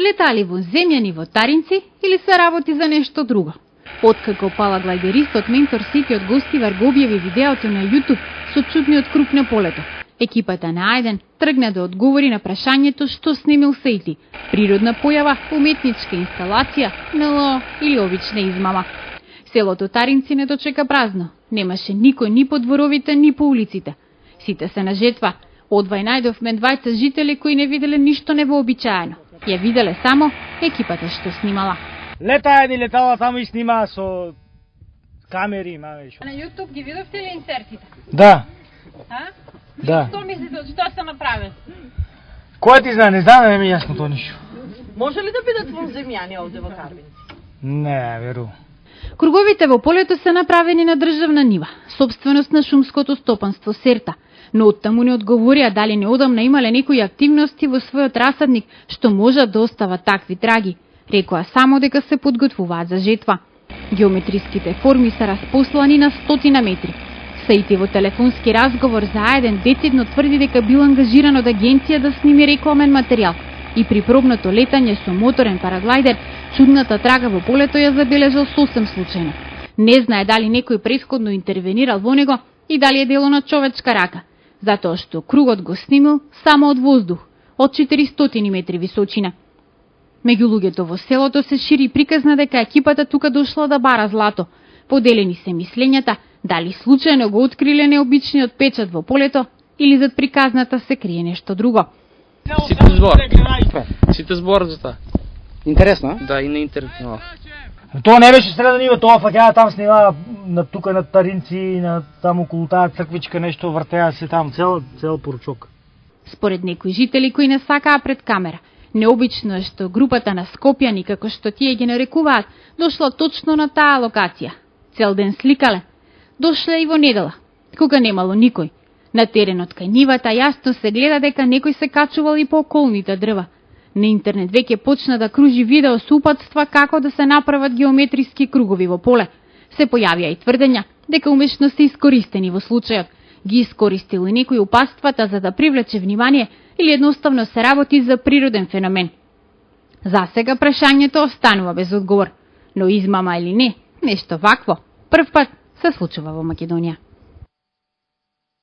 Летали во земјани вотаринци или се работи за нешто друго? Откако параглайдеристот Ментор Сети од Гостивар го објави видеото на YouTube со чудниот круг на полето, екипата на Ајден тргна да одговори на прашањето што снимил Сети: природна појава, уметничка инсталација, НЛО или обична измама. Селото Таринци не дочека празно. Немаше никој ни по дворовите, ни по улиците. Сите се на жетва. Одвај најдовме двајца жители кои не виделе ништо невообичаено. Ја виделе само екипата што снимала. Летаја летала таму и снимаа со камери, маве шо. На YouTube ги видовте ли инсертите? Да. А? Да. Што мислите, од што се направи? Кој ти знае, не знам, не ми е јасно тоа ништо. Може ли да бидат вонземјани овде во Карвинци? Не, веру. Круговите во полето се направени на државна нива, собственост на шумското стопанство Серта, но оттаму не одговорија дали неодамна имале некои активности во својот расадник што можат да остават такви траги. Рекоа само дека се подготвуваат за жетва. Геометриските форми се распослани на 100 метри. Сети во телефонски разговор за Ајден децидно тврди дека бил ангажиран од агенција да сними рекламен материјал и при пробното летање со моторен параглайдер чудната трага во полето ја забележал сосем случајно. Не знае дали некој претходно интервенирал во него и дали е дело на човечка рака, затоа што кругот го снимил само од воздух, од 400 метри височина. Меѓу луѓето во селото се шири приказна дека екипата тука дошла да бара злато. Поделени се мислењата дали случајно го откриле необичниот печат во полето или зад приказната се крие нешто друго. Сите зборат за тоа. Интересно, а? Да, и на интернет. Тоа не беше среда нива, тоа фаќаа там снима на тука на Таринци, на таму околу таа црквичка нешто вртеа се там цел поручок. Според некои жители кои не сакаа пред камера, необично е што групата на скопјани, како што тие ги нарекуваат, дошла точно на таа локација. Цел ден сликале. Дошле и во недела, кога немало никој. На теренот кај нивата јасно се гледа дека некој се качувал и по околните дрва. На интернет веќе почна да кружи видео со упатства како да се направат геометриски кругови во поле. Се појавија и тврдења дека умешно се искористени во случајот. Ги искористил и некој упатствата за да привлече внимание или едноставно се работи за природен феномен. За сега прашањето останува без одговор, но измама или не, нешто вакво прв пат се случува во Македонија.